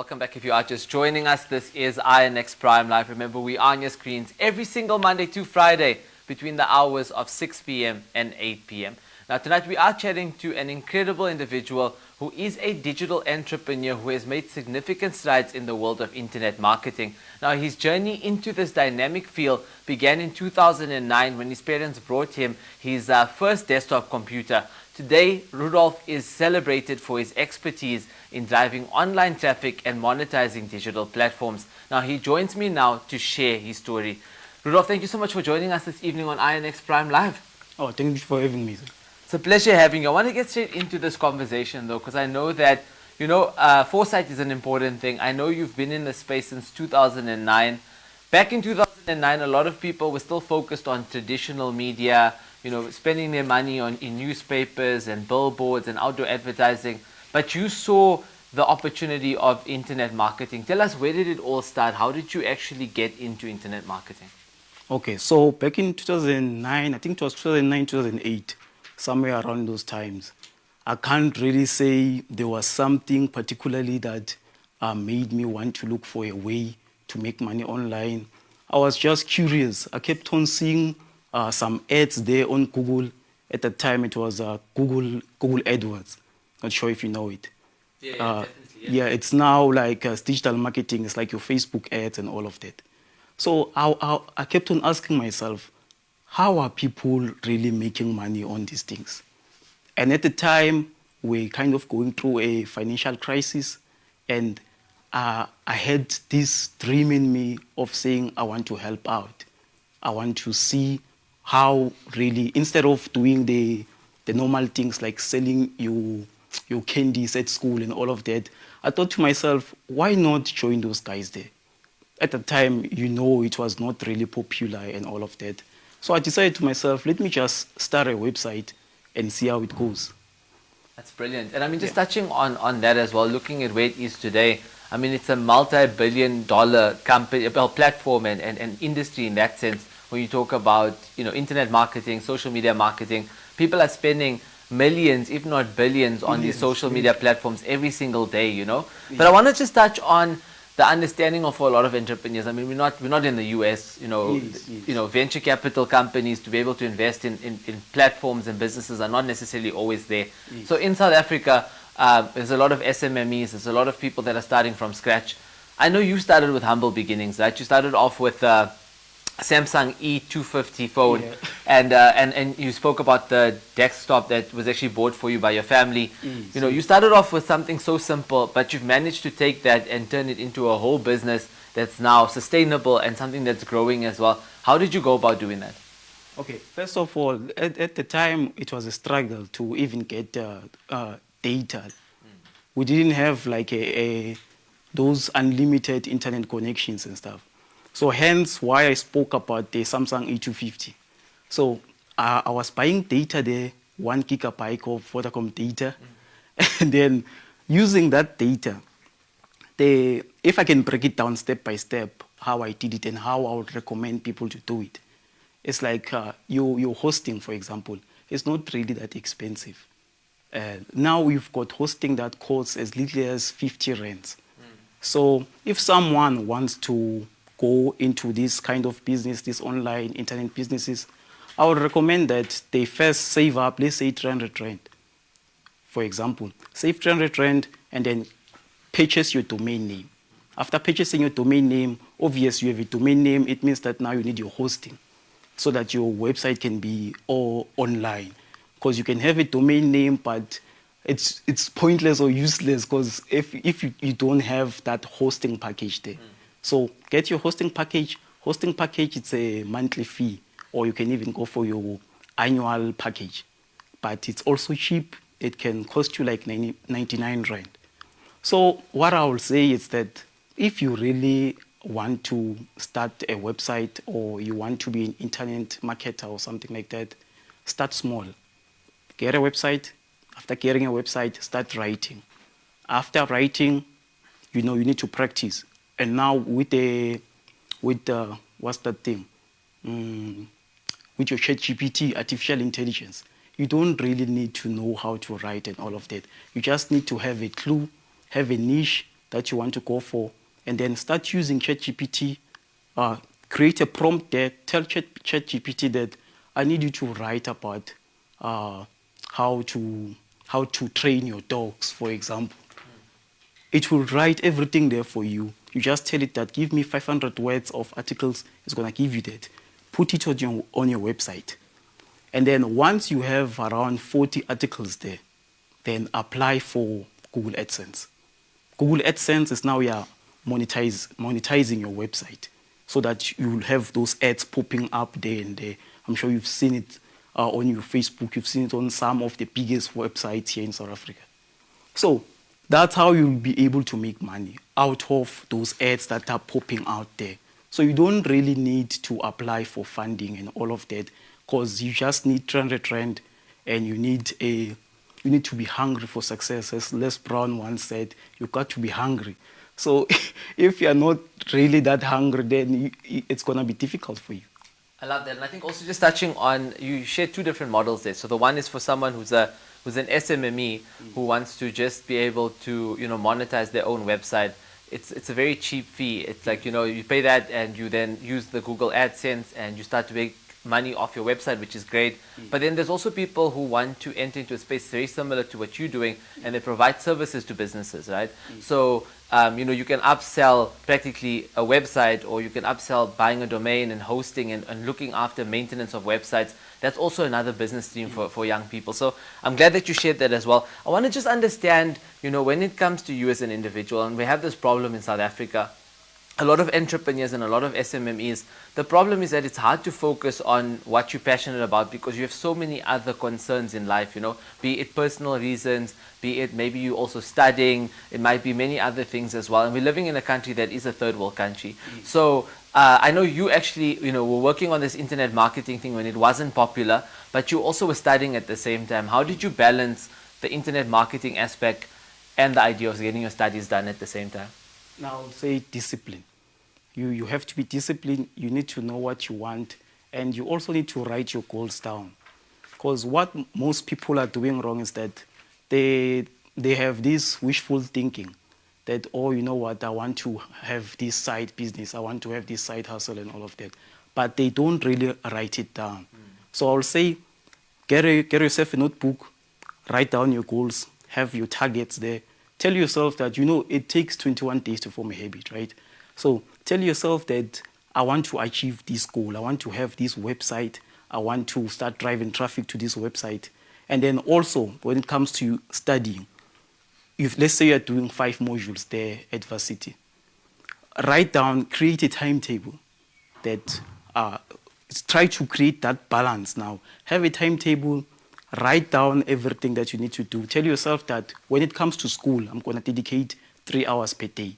Welcome back if you are just joining us. This is INX Prime Live. Remember, we are on your screens every single Monday to Friday between the hours of 6 p.m. and 8 p.m. Now, tonight we are chatting to an incredible individual who is a digital entrepreneur who has made significant strides in the world of internet marketing. Now, his journey into this dynamic field began in 2009 when his parents brought him his first desktop computer. Today, Rudolph is celebrated for his expertise in driving online traffic and monetizing digital platforms. Now, he joins me now to share his story. Rudolph, thank you so much for joining us this evening on INX Prime Live. Oh, thank you for having me. It's a pleasure having you. I want to get straight into this conversation, though, because I know that, foresight is an important thing. I know you've been in this space since 2009. Back in 2009, a lot of people were still focused on traditional media, spending their money in newspapers and billboards and outdoor advertising. But you saw the opportunity of internet marketing. Tell us, where did it all start? How did you actually get into internet marketing? Okay, so back in 2009, I think it was 2009, 2008, somewhere around those times, I can't really say there was something particularly that made me want to look for a way to make money online. I was just curious. I kept on seeing some ads there on Google. At the time, it was Google AdWords. Not sure if you know it. Yeah, definitely. Yeah, it's now like digital marketing. It's like your Facebook ads and all of that. So I kept on asking myself, how are people really making money on these things? And at the time, we're kind of going through a financial crisis. And I had this dream in me of saying, I want to help out. I want to see how really, instead of doing the normal things like selling your candies at school and all of that, I thought to myself, why not join those guys there? At the time, it was not really popular and all of that. So I decided to myself, let me just start a website and see how it goes. That's brilliant. And I mean, just touching on that as well, looking at where it is today, I mean, it's a multi-billion-dollar company, platform and industry in that sense. When you talk about, internet marketing, social media marketing, people are spending millions, if not billions, on these social media platforms every single day, But I want to just touch on the understanding of a lot of entrepreneurs. I mean, we're not in the US, venture capital companies to be able to invest in platforms and businesses are not necessarily always there. So in South Africa, there's a lot of SMMEs, there's a lot of people that are starting from scratch. I know you started with humble beginnings, right? You started off with Samsung E250 phone, and you spoke about the desktop that was actually bought for you by your family. You started off with something so simple, but you've managed to take that and turn it into a whole business that's now sustainable and something that's growing as well. How did you go about doing that? Okay, first of all, at the time, it was a struggle to even get data. We didn't have like those unlimited internet connections and stuff. So hence why I spoke about the Samsung E250. So I was buying data there, 1 gigabyte of Vodacom data. And then using that data, if I can break it down step by step, how I did it and how I would recommend people to do it. It's like your hosting, for example, is not really that expensive. Now we've got hosting that costs as little as 50 rands. So if someone wants to go into this kind of business, these online internet businesses, I would recommend that they first save up, let's say 300 rand. For example, save 300 rand and then purchase your domain name. After purchasing your domain name, obviously you have a domain name, it means that now you need your hosting so that your website can be all online. Because you can have a domain name, but it's pointless or useless because if you don't have that hosting package there. So get your hosting package. Hosting package, it's a monthly fee, or you can even go for your annual package. But it's also cheap. It can cost you like 99 rand. So what I will say is that if you really want to start a website or you want to be an internet marketer or something like that, start small. Get a website. After getting a website, start writing. After writing, you need to practice. And now with what's that thing? With your ChatGPT, artificial intelligence, you don't really need to know how to write and all of that. You just need to have a clue, have a niche, that you want to go for, and then start using ChatGPT. Create a prompt there. Tell ChatGPT that I need you to write about how to train your dogs, for example. It will write everything there for you. You just tell it that give me 500 words of articles. It's gonna give you that. Put it on your website. And then once you have around 40 articles there, then apply for Google AdSense. Google AdSense is now monetizing your website so that you will have those ads popping up there and there. I'm sure you've seen it on your Facebook. You've seen it on some of the biggest websites here in South Africa. So that's how you'll be able to make money out of those ads that are popping out there. So you don't really need to apply for funding and all of that, because you just need 300 Rand and you need to be hungry for success. As Les Brown once said, you've got to be hungry. So if you're not really that hungry, then it's going to be difficult for you. I love that. And I think also just touching on, you share two different models there. So the one is for someone who's an SMME who wants to just be able to, monetize their own website. It's a very cheap fee. It's like, you pay that and you then use the Google AdSense and you start to make money off your website, which is great. But then there's also people who want to enter into a space very similar to what you're doing, and they provide services to businesses, right? So, you can upsell practically a website, or you can upsell buying a domain and hosting and looking after maintenance of websites. That's also another business stream for young people. So I'm glad that you shared that as well. I want to just understand, when it comes to you as an individual, and we have this problem in South Africa, a lot of entrepreneurs and a lot of SMMEs, the problem is that it's hard to focus on what you're passionate about because you have so many other concerns in life, be it personal reasons, be it maybe you also studying, it might be many other things as well. And we're living in a country that is a third world country. So I know you actually, were working on this internet marketing thing when it wasn't popular, but you also were studying at the same time. How did you balance the internet marketing aspect and the idea of getting your studies done at the same time? Now, I'll say discipline. You have to be disciplined. You need to know what you want, and you also need to write your goals down. Because what most people are doing wrong is that they have this wishful thinking that, oh, you know what, I want to have this side business, I want to have this side hustle and all of that. But they don't really write it down. So I'll say, get yourself a notebook, write down your goals, have your targets there. Tell yourself that, it takes 21 days to form a habit, right? So tell yourself that I want to achieve this goal. I want to have this website. I want to start driving traffic to this website. And then also, when it comes to studying, let's say you're doing 5 modules there at varsity, write down, create a timetable that try to create that balance now. Have a timetable, write down everything that you need to do. Tell yourself that when it comes to school, I'm going to dedicate 3 hours per day.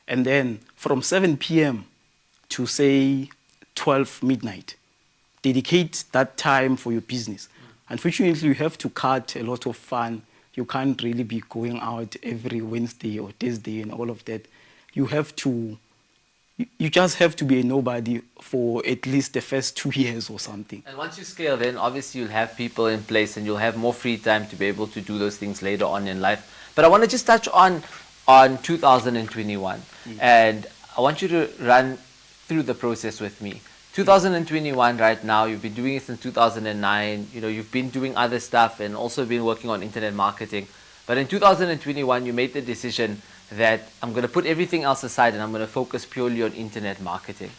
And then from 7 p.m. to, say, 12 midnight, dedicate that time for your business. Unfortunately, you have to cut a lot of fun. You can't really be going out every Wednesday or Thursday and all of that. You just have to be a nobody for at least the first 2 years or something. And once you scale, then obviously you'll have people in place and you'll have more free time to be able to do those things later on in life. But I want to just touch on 2021. And I want you to run through the process with me. 2021 right now, you've been doing it since 2009. You've been doing other stuff and also been working on internet marketing. But in 2021, you made the decision that I'm going to put everything else aside and I'm going to focus purely on internet marketing.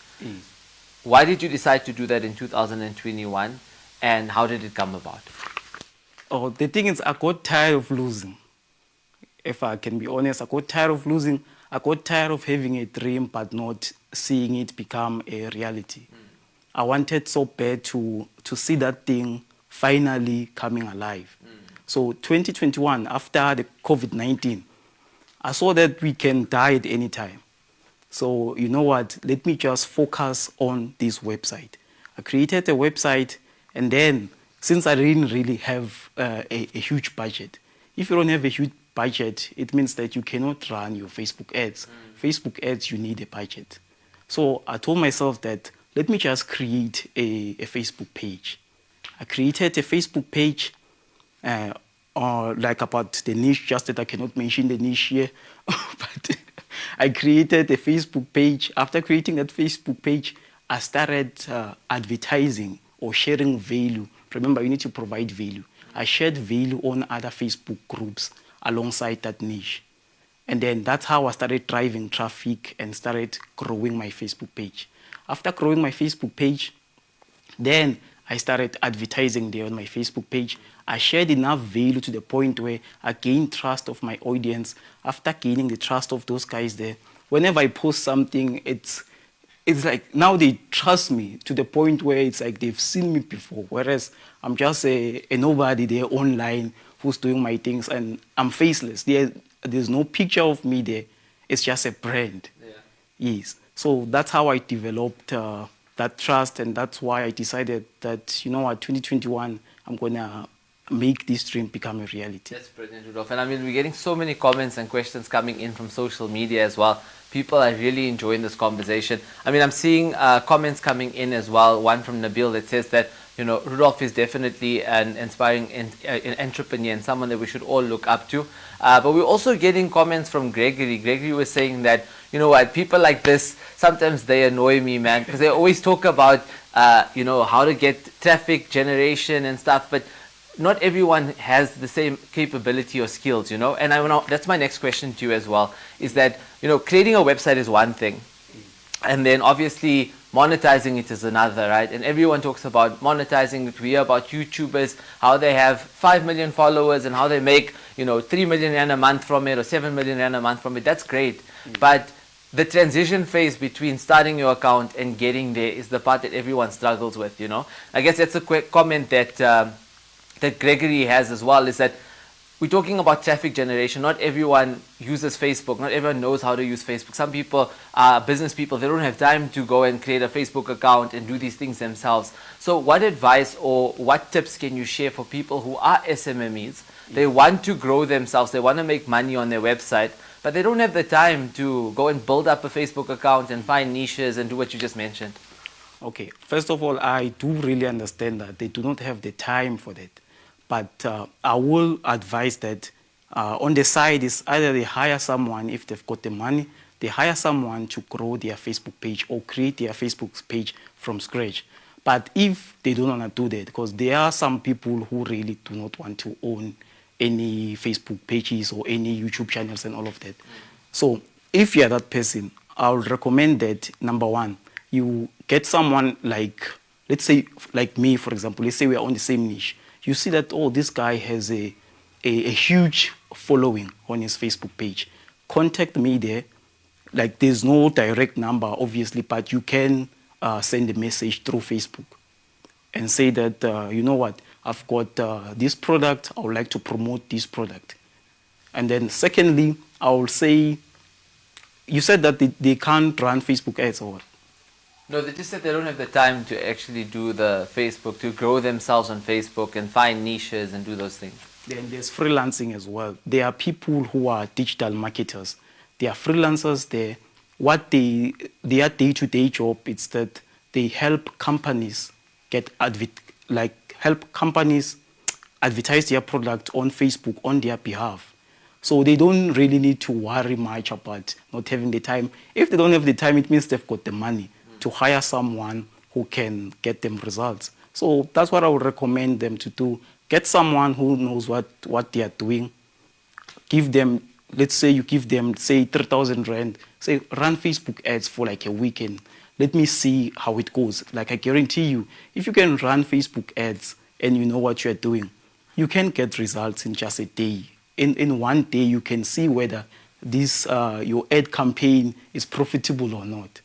Why did you decide to do that in 2021 and how did it come about? Oh, the thing is, I got tired of losing. If I can be honest, I got tired of losing. I got tired of having a dream but not seeing it become a reality. I wanted so bad to see that thing finally coming alive. So 2021, after the COVID-19, I saw that we can die at any time. So you know what, let me just focus on this website. I created a website, and then since I didn't really have a huge budget, if you don't have a huge budget, it means that you cannot run your Facebook ads. Facebook ads, you need a budget. So I told myself that let me just create a Facebook page. I created a Facebook page like about the niche, just that I cannot mention the niche here. But I created a Facebook page. After creating that Facebook page, I started advertising or sharing value. Remember, you need to provide value. I shared value on other Facebook groups alongside that niche. And then that's how I started driving traffic and started growing my Facebook page. After growing my Facebook page, then I started advertising there on my Facebook page. I shared enough value to the point where I gained trust of my audience. After gaining the trust of those guys there, whenever I post something, it's like now they trust me to the point where it's like they've seen me before. Whereas I'm just a nobody there online who's doing my things and I'm faceless. There's no picture of me there. It's just a brand. Yeah. Yes. So that's how I developed that trust, and that's why I decided that, you know what, 2021, I'm going to make this dream become a reality. That's brilliant, Rudolph. And I mean, we're getting so many comments and questions coming in from social media as well. People are really enjoying this conversation. I mean, I'm seeing comments coming in as well. One from Nabil that says that, you know, Rudolph is definitely an inspiring an entrepreneur and someone that we should all look up to. But we're also getting comments from Gregory. Gregory was saying that, you know what, people like this, sometimes they annoy me, man, because they always talk about, you know, how to get traffic generation and stuff, but not everyone has the same capability or skills, you know. And that's my next question to you as well, is that, you know, creating a website is one thing, and then obviously monetizing it is another, right? And everyone talks about monetizing it. We hear about YouTubers, how they have 5 million followers and how they make, you know, 3 million rand a month from it or 7 million rand a month from it. That's great. But the transition phase between starting your account and getting there is the part that everyone struggles with, you know. I guess that's a quick comment that that Gregory has as well, is that we're talking about traffic generation. Not everyone uses Facebook. Not everyone knows how to use Facebook. Some people are business people. They don't have time to go and create a Facebook account and do these things themselves. So what advice or what tips can you share for people who are SMMEs? They want to grow themselves. They want to make money on their website, but they don't have the time to go and build up a Facebook account and find niches and do what you just mentioned. Okay. First of all, I do really understand that they do not have the time for that. But I will advise that on the side is either they hire someone, if they've got the money, they hire someone to grow their Facebook page or create their Facebook page from scratch. But if they don't want to do that, because there are some people who really do not want to own any Facebook pages or any YouTube channels and all of that. So if you're that person, I would recommend that, number one, you get someone like, let's say, like me, for example. Let's say we are on the same niche. You see that, oh, this guy has a huge following on his Facebook page. Contact me there. Like, there's no direct number, obviously, but you can send a message through Facebook and say that, you know what, I've got this product. I would like to promote this product. And then secondly, I will say, you said that they can't run Facebook ads or what? No, they just said they don't have the time to actually do the Facebook, to grow themselves on Facebook and find niches and do those things. Then there's freelancing as well. There are people who are digital marketers. They are freelancers. Their day-to-day job is that they help companies help companies advertise their product on Facebook on their behalf. So they don't really need to worry much about not having the time. If they don't have the time, it means they've got the money to hire someone who can get them results. So that's what I would recommend them to do. Get someone who knows what they are doing. Give them, let's say you give them, say, 3,000 rand. Say, run Facebook ads for like a weekend. Let me see how it goes. Like, I guarantee you, if you can run Facebook ads and you know what you're doing, you can get results in just a day. In one day, you can see whether this your ad campaign is profitable or not.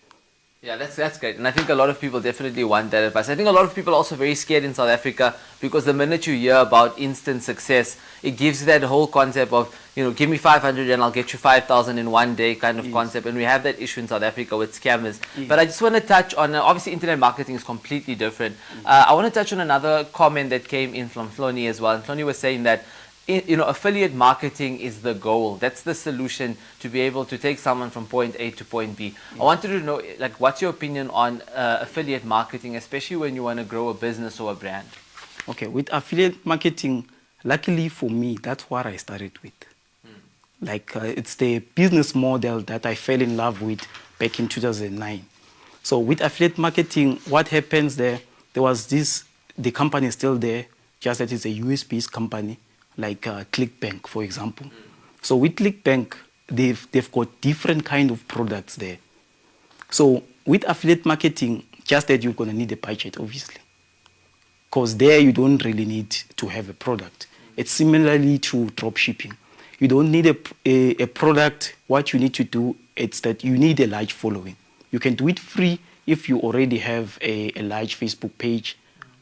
Yeah, that's great. And I think a lot of people definitely want that advice. I think a lot of people are also very scared in South Africa because the minute you hear about instant success, it gives you that whole concept of, you know, give me 500 and I'll get you 5,000 in one day kind of concept. And we have that issue in South Africa with scammers. But I just want to touch on, obviously internet marketing is completely different. I want to touch on another comment that came in from Floni as well. And Floni was saying that, you know, affiliate marketing is the goal. That's the solution to be able to take someone from point A to point B. I wanted to know, like, what's your opinion on affiliate marketing, especially when you want to grow a business or a brand? Okay, with affiliate marketing, luckily for me, that's what I started with. Like it's the business model that I fell in love with back in 2009. So with affiliate marketing, what happens there? There was this, the company is still there, just that it's a US-based company, like ClickBank, for example. So with ClickBank, they've got different kind of products there. So with affiliate marketing, just that you're gonna need a budget, obviously, because there you don't really need to have a product. It's similarly to drop shipping. You don't need a product. What you need to do is that you need a large following. You can do it free if you already have a large Facebook page,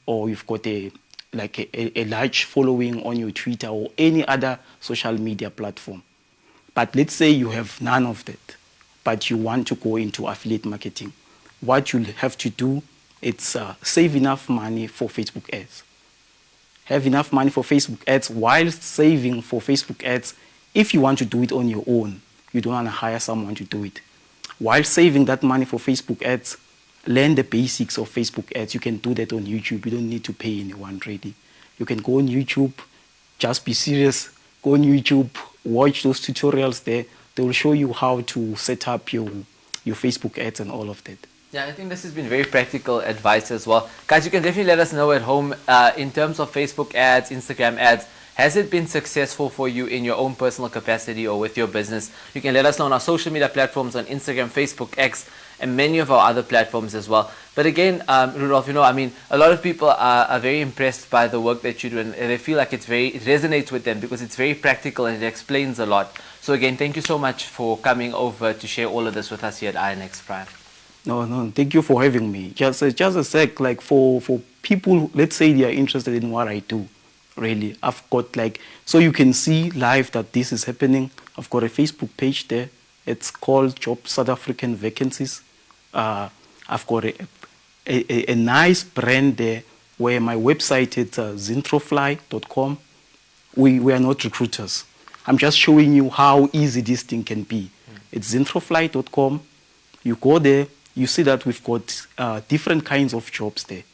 or you've got a large following on your Twitter or any other social media platform. But let's say you have none of that, but you want to go into affiliate marketing. What you'll have to do is save enough money for Facebook ads. Have enough money for Facebook ads while saving for Facebook ads. If you want to do it on your own, you don't want to hire someone to do it. While saving that money for Facebook ads, learn the basics of Facebook ads. You can do that on YouTube. You don't need to pay anyone really. You can go on YouTube, just be serious, go on YouTube, watch those tutorials there. They will show you how to set up your Facebook ads and all of that. Yeah, I think this has been very practical advice as well. Guys, you can definitely let us know at home in terms of Facebook ads, Instagram ads. Has it been successful for you in your own personal capacity or with your business? You can let us know on our social media platforms on Instagram, Facebook, X, and many of our other platforms as well. But again, Rudolph, I mean, a lot of people are very impressed by the work that you do, and they feel like it resonates with them because it's very practical and it explains a lot. So again, thank you so much for coming over to share all of this with us here at INX Prime. No, thank you for having me. Just a sec, like for people, let's say they are interested in what I do. Really, I've got so you can see live that this is happening. I've got a Facebook page there. It's called Job South African Vacancies. I've got a nice brand there where my website is zintrofly.com. We are not recruiters. I'm just showing you how easy this thing can be. It's zintrofly.com. You go there, you see that we've got different kinds of jobs there.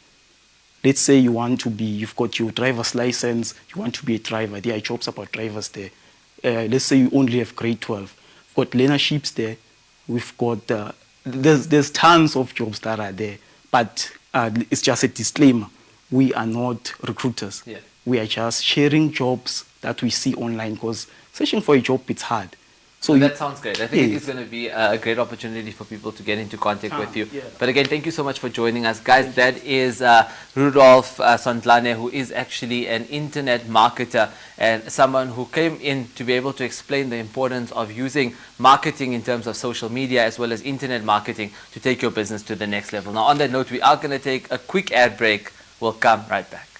Let's say you've got your driver's license, you want to be a driver. There are jobs about drivers there. Let's say you only have grade 12. We've got learnerships there. We've got, there's tons of jobs that are there. But it's just a disclaimer. We are not recruiters. Yeah. We are just sharing jobs that we see online, because searching for a job, it's hard. So that sounds great. I think it's going to be a great opportunity for people to get into contact with you. Yeah. But again, thank you so much for joining us. Guys, that is Rudolph Sondlane, who is actually an internet marketer and someone who came in to be able to explain the importance of using marketing in terms of social media as well as internet marketing to take your business to the next level. Now, on that note, we are going to take a quick ad break. We'll come right back.